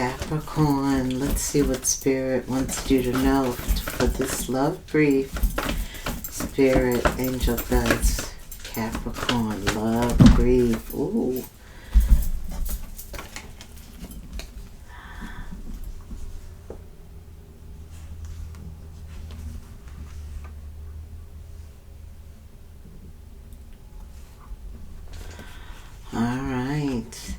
Capricorn, let's see what Spirit wants you to know for this love brief. Spirit, angel guides, Capricorn, love brief. Ooh. Alright.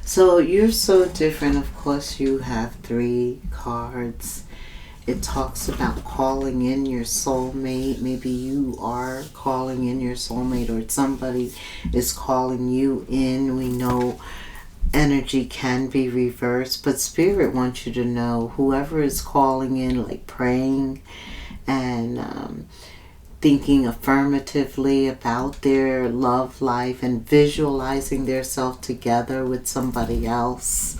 So you're so different. Of course, you have 3 cards. It talks about calling in your soulmate. Maybe you are calling in your soulmate, or somebody is calling you in. We know energy can be reversed, but Spirit wants you to know whoever is calling in, like praying and thinking affirmatively about their love life and visualizing themselves together with somebody else.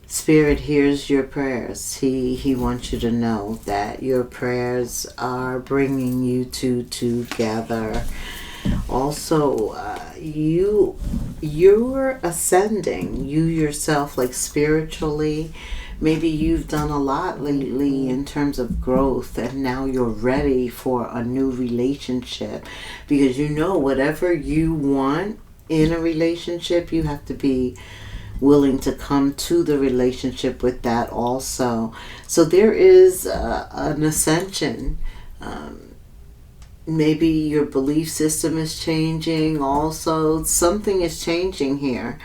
Spirit hears your prayers. He wants you to know that your prayers are bringing you two together. Also, you're ascending. You yourself, like spiritually, maybe you've done a lot lately in terms of growth, and now you're ready for a new relationship, because you know whatever you want in a relationship, you have to be willing to come to the relationship with that also. So there is an ascension. Maybe your belief system is changing also. Something is changing here,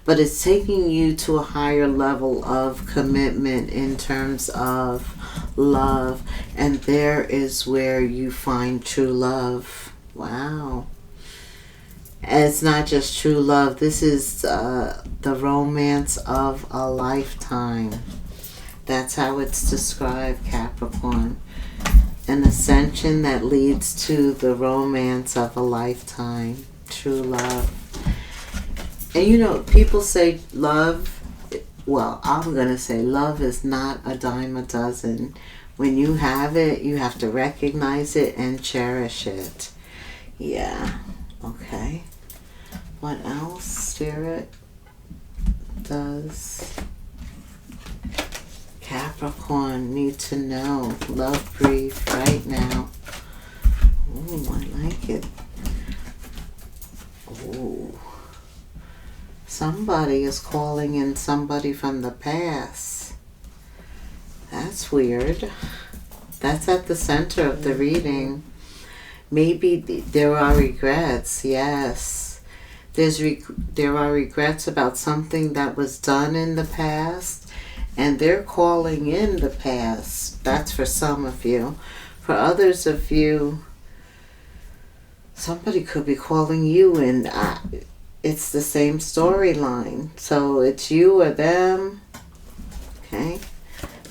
but it's taking you to a higher level of commitment in terms of love, and there is where you find true love. Wow. And it's not just true love. This is the romance of a lifetime. That's how it's described, Capricorn. An ascension that leads to the romance of a lifetime. True love. And you know, people say love, well, I'm going to say love is not a dime a dozen. When you have it, you have to recognize it and cherish it. Yeah. Okay. What else, Spirit, does Capricorn need to know? Love brief right now. Ooh, I like it. Ooh. Somebody is calling in somebody from the past. That's weird. That's at the center of the reading. Maybe there are regrets, yes. There are regrets about something that was done in the past, and they're calling in the past. That's for some of you. For others of you, somebody could be calling you in. It's the same storyline. So it's you or them. Okay.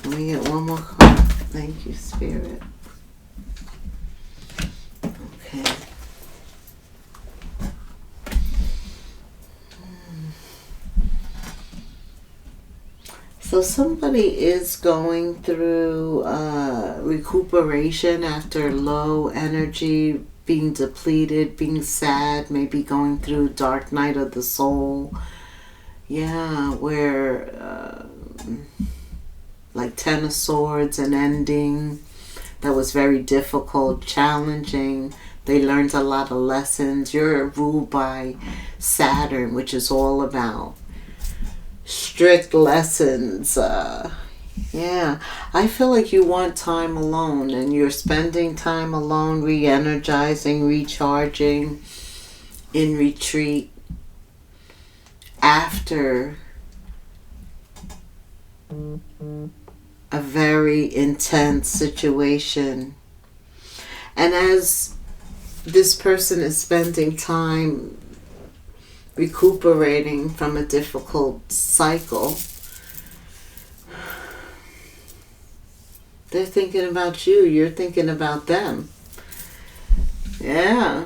Let me get one more card. Thank you, Spirit. Okay. So somebody is going through recuperation after low energy, being depleted, being sad, maybe going through dark night of the soul. Yeah, where like 10 of Swords, an ending that was very difficult, challenging. They learned a lot of lessons. You're ruled by Saturn, which is all about strict lessons. Yeah, I feel like you want time alone, and you're spending time alone, re-energizing, recharging, in retreat after a very intense situation. And as this person is spending time recuperating from a difficult cycle, they're thinking about you. You're thinking about them. Yeah.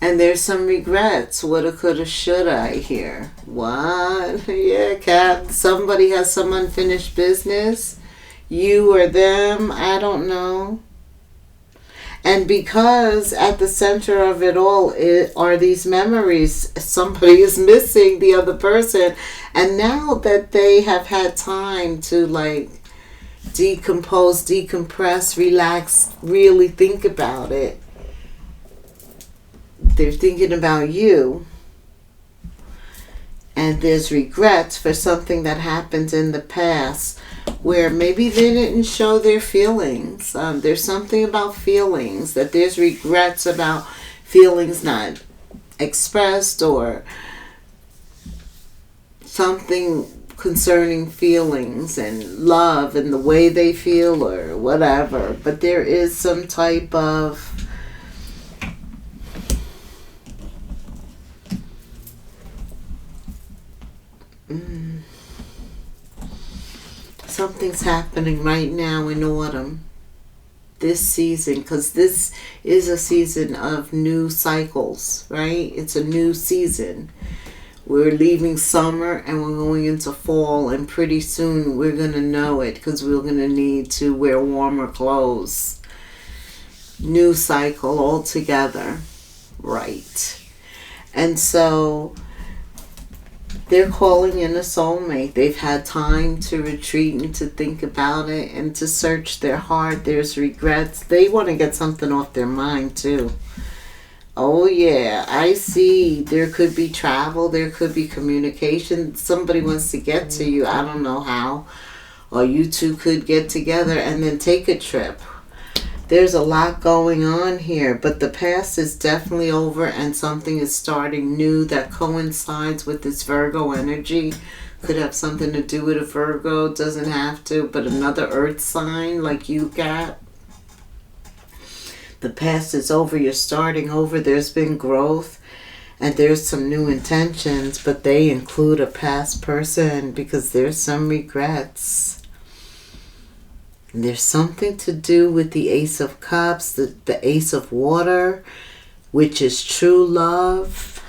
And there's some regrets. Woulda, coulda, shoulda, I hear. What? Yeah, Cap. Somebody has some unfinished business. You or them. I don't know. And because at the center of it all are these memories, somebody is missing the other person. And now that they have had time to like decompose, decompress, relax, really think about it, they're thinking about you. And there's regrets for something that happened in the past where maybe they didn't show their feelings. There's something about feelings, that there's regrets about feelings not expressed, or something concerning feelings and love and the way they feel or whatever. But there is some type of something's happening right now in autumn, this season, because this is a season of new cycles, right? It's a new season. We're leaving summer and we're going into fall, and pretty soon we're going to know it because we're going to need to wear warmer clothes. New cycle altogether, right? And so they're calling in a soulmate. They've had time to retreat and to think about it and to search their heart. There's regrets. They want to get something off their mind too. Oh yeah, I see. There could be travel. There could be communication. Somebody wants to get to you. I don't know how. Or you two could get together and then take a trip. There's a lot going on here, but the past is definitely over and something is starting new that coincides with this Virgo energy. Could have something to do with a Virgo, doesn't have to, but another earth sign like you got. The past is over, you're starting over, there's been growth, and there's some new intentions, but they include a past person because there's some regrets. And there's something to do with the Ace of Cups, the Ace of Water, which is true love.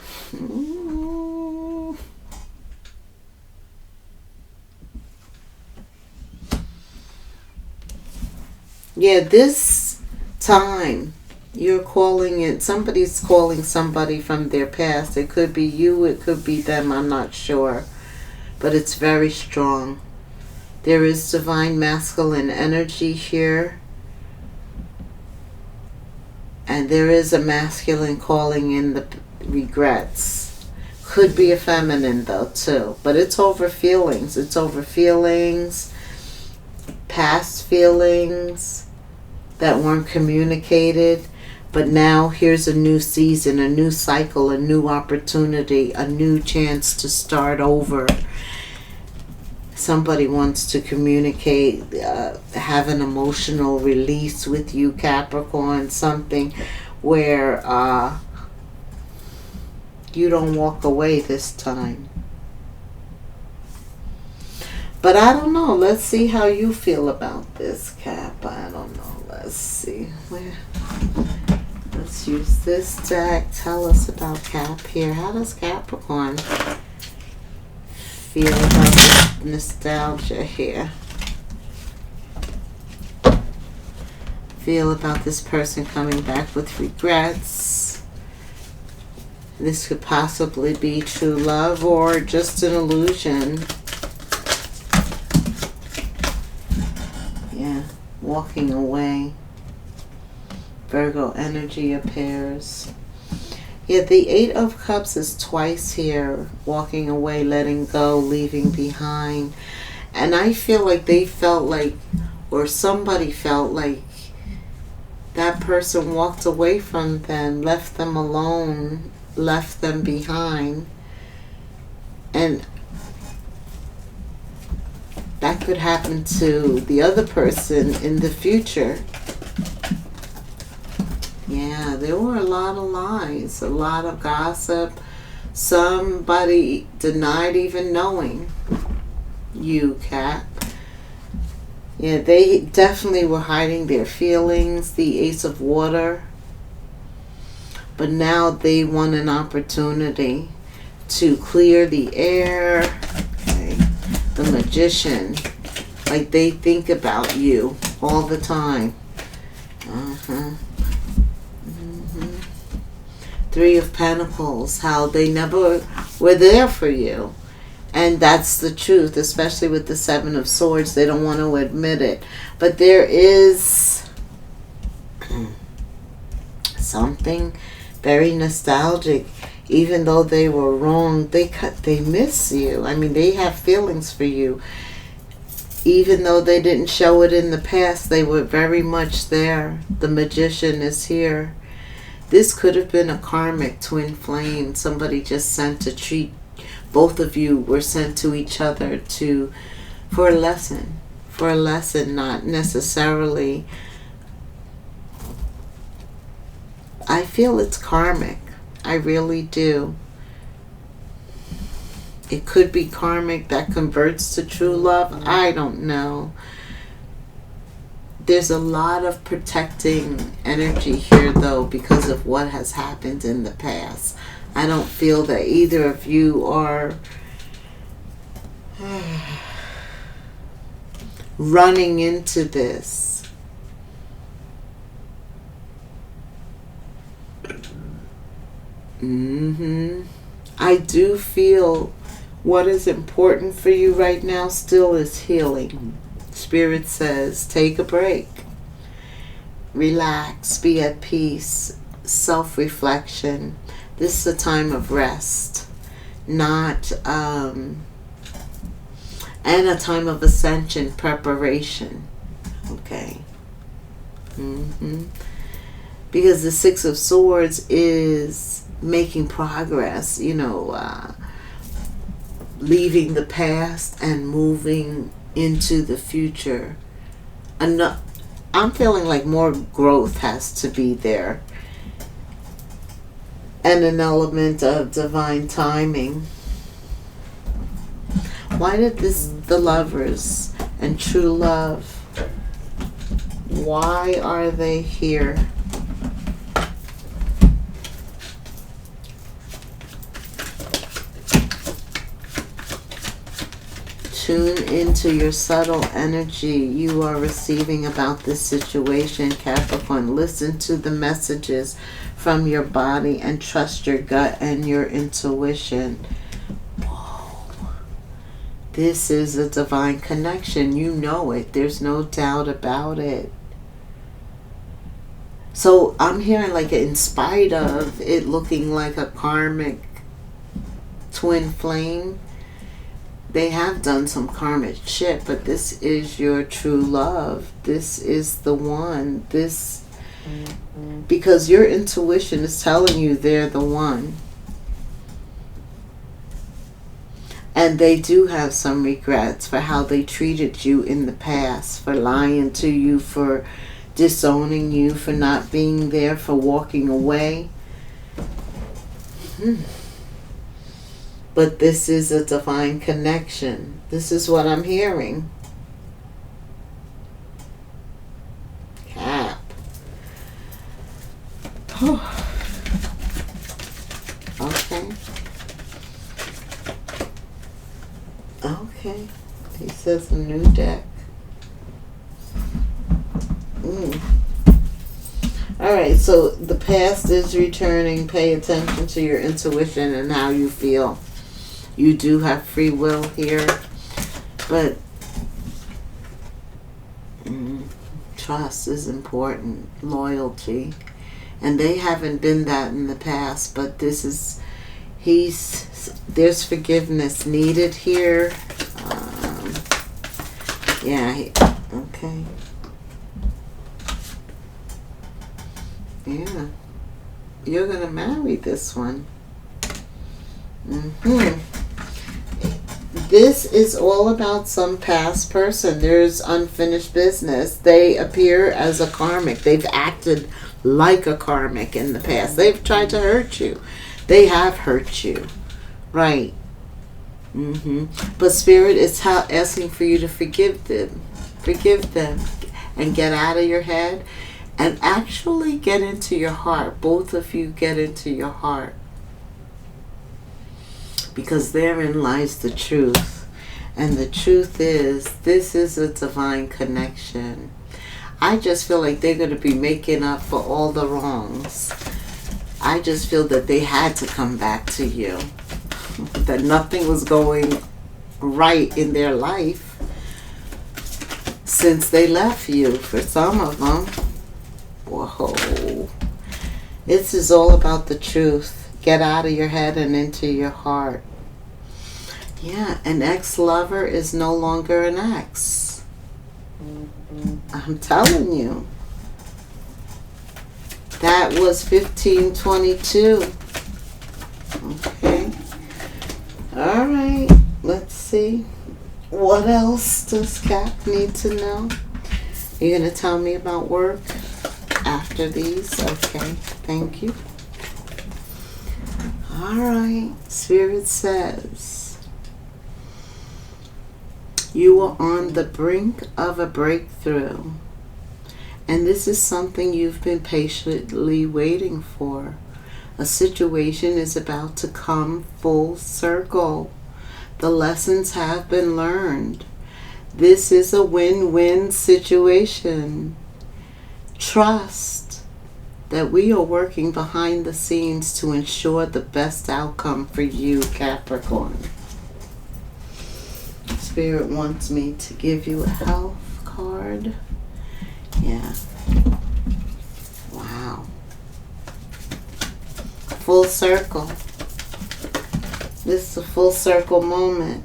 Yeah, this time you're calling it, somebody's calling somebody from their past. It could be you, it could be them, I'm not sure. But it's very strong. There is divine masculine energy here. And there is a masculine calling in the regrets. Could be a feminine though too. But it's over feelings. It's over feelings. Past feelings that weren't communicated. But now here's a new season, a new cycle, a new opportunity, a new chance to start over. Somebody wants to communicate, have an emotional release with you, Capricorn, something where you don't walk away this time. But I don't know. Let's see how you feel about this, Cap. I don't know. Let's see. Let's use this deck. Tell us about Cap here. How does Capricorn feel about this nostalgia here? Feel about this person coming back with regrets. This could possibly be true love or just an illusion. Yeah, walking away. Virgo energy appears. Yeah, the Eight of Cups is twice here. Walking away, letting go, leaving behind. And I feel like they felt like, or somebody felt like, that person walked away from them, left them alone, left them behind. And that could happen to the other person in the future. Yeah, there were a lot of lies, a lot of gossip. Somebody denied even knowing you, Cap. Yeah, they definitely were hiding their feelings, the Ace of Water. But now they want an opportunity to clear the air. Okay. The Magician. Like they think about you all the time. Three of Pentacles, how they never were there for you. And that's the truth, especially with the Seven of Swords. They don't want to admit it. But there is something very nostalgic. Even though they were wrong, they miss you. I mean, they have feelings for you. Even though they didn't show it in the past, they were very much there. The Magician is here. This could have been a karmic twin flame. Somebody just sent to treat. Both of you were sent to each other for a lesson. For a lesson, not necessarily. I feel it's karmic. I really do. It could be karmic that converts to true love. I don't know. There's a lot of protecting energy here, though, because of what has happened in the past. I don't feel that either of you are running into this. I do feel what is important for you right now still is healing. Spirit says, take a break. Relax, be at peace, self-reflection. This is a time of rest, not, and a time of ascension, preparation. Okay. Because the Six of Swords is making progress, leaving the past and moving into the future. I'm feeling like more growth has to be there. And an element of divine timing. Why did the Lovers and true love, why are they here? Tune into your subtle energy you are receiving about this situation, Capricorn. Listen to the messages from your body and trust your gut and your intuition. Whoa. This is a divine connection. You know it. There's no doubt about it. So I'm hearing, like, in spite of it looking like a karmic twin flame, they have done some karmic shit, but this is your true love. This is the one. Because your intuition is telling you they're the one. And they do have some regrets for how they treated you in the past, for lying to you, for disowning you, for not being there, for walking away. But this is a divine connection. This is what I'm hearing. Cap. Okay. Okay. He says a new deck. Alright, so the past is returning. Pay attention to your intuition and how you feel. You do have free will here, but trust is important, loyalty, and they haven't been that in the past, but this is, there's forgiveness needed here. Okay. Yeah, you're gonna marry this one. This is all about some past person. There's unfinished business. They appear as a karmic. They've acted like a karmic in the past. They've tried to hurt you. They have hurt you. Right. But Spirit is asking for you to forgive them. Forgive them. And get out of your head. And actually get into your heart. Both of you get into your heart. Because therein lies the truth. And the truth is, this is a divine connection. I just feel like they're going to be making up for all the wrongs. I just feel that they had to come back to you. That nothing was going right in their life since they left you, for some of them. Whoa. This is all about the truth. Get out of your head and into your heart. Yeah, an ex-lover is no longer an ex. I'm telling you. That was 1522. Okay. All right. Let's see. What else does Cap need to know? You're going to tell me about work after these? Okay. Thank you. All right. Spirit says, you are on the brink of a breakthrough. And this is something you've been patiently waiting for. A situation is about to come full circle. The lessons have been learned. This is a win-win situation. Trust that we are working behind the scenes to ensure the best outcome for you, Capricorn. Spirit wants me to give you a health card. Yeah. Wow. Full circle. This is a full circle moment.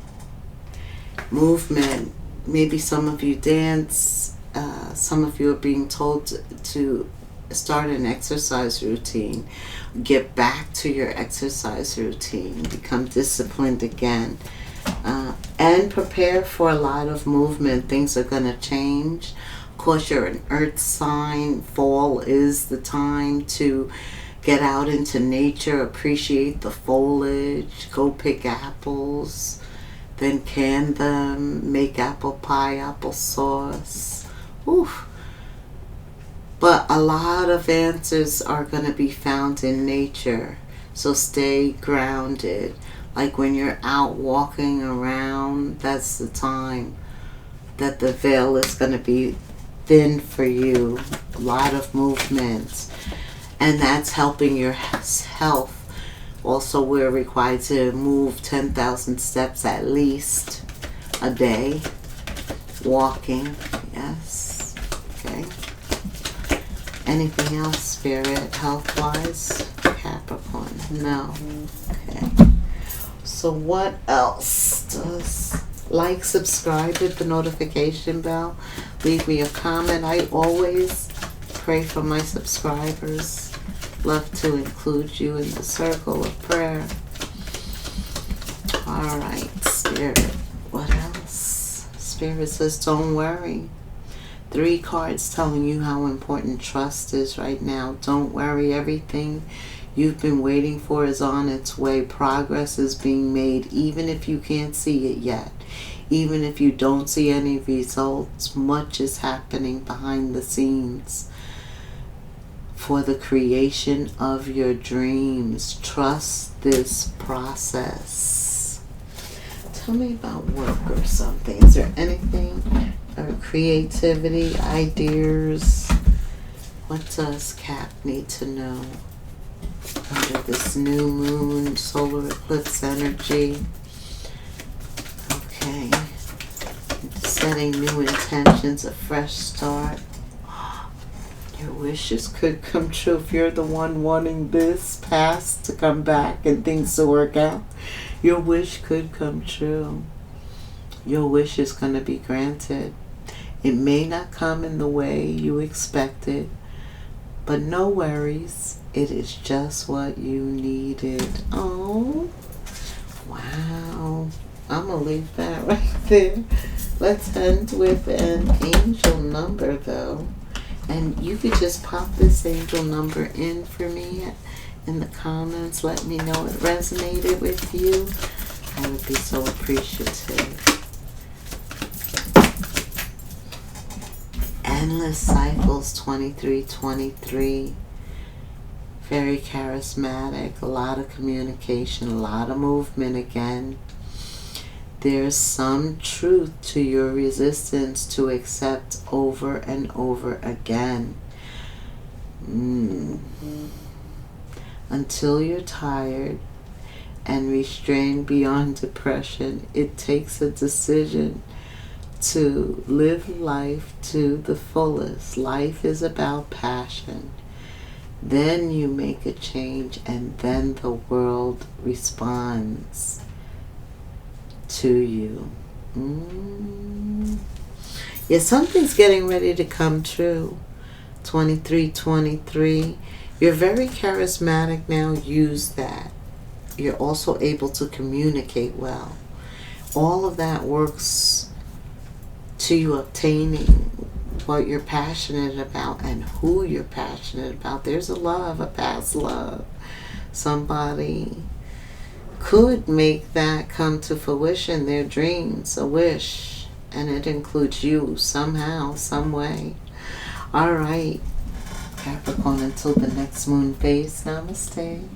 Movement. Maybe some of you dance. Some of you are being told to start an exercise routine. Get back to your exercise routine. Become disciplined again. And prepare for a lot of movement. Things are going to change. Of course, you're an earth sign. Fall is the time to get out into nature, appreciate the foliage, go pick apples, then can them, make apple pie, applesauce. Oof. But a lot of answers are going to be found in nature. So stay grounded. Like when you're out walking around, that's the time that the veil is going to be thin for you. A lot of movement. And that's helping your health. Also, we're required to move 10,000 steps at least a day. Walking, yes. Okay. Anything else, Spirit, health-wise? Capricorn, no. Okay. So what else does... Like, subscribe, hit the notification bell. Leave me a comment. I always pray for my subscribers. Love to include you in the circle of prayer. All right, Spirit. What else? Spirit says, don't worry. 3 cards telling you how important trust is right now. Don't worry. Everything you've been waiting for is on its way. Progress is being made, even if you can't see it yet. Even if you don't see any results, much is happening behind the scenes for the creation of your dreams. Trust this process. Tell me about work or something. Is there anything, or creativity, ideas? What does Cap need to know under this new moon, solar eclipse energy? Okay. Setting new intentions, a fresh start. Your wishes could come true if you're the one wanting this past to come back and things to work out. Your wish could come true. Your wish is going to be granted. It may not come in the way you expected, but no worries. It is just what you needed. Oh, wow. I'm going to leave that right there. Let's end with an angel number, though. And you could just pop this angel number in for me in the comments. Let me know it resonated with you. I would be so appreciative. Endless Cycles 2323. Very charismatic. A lot of communication. A lot of movement again. There's some truth to your resistance to accept over and over again. until you're tired and restrained beyond depression. It takes a decision to live life to the fullest. Life is about passion. Then you make a change, and then the world responds to you. Yeah, something's getting ready to come true. 2323. You're very charismatic now. Use that. You're also able to communicate well. All of that works to you obtaining what you're passionate about and who you're passionate about. There's a love, a past love. Somebody could make that come to fruition, their dreams, a wish, and it includes you somehow, some way. All right, Capricorn, until the next moon phase, namaste.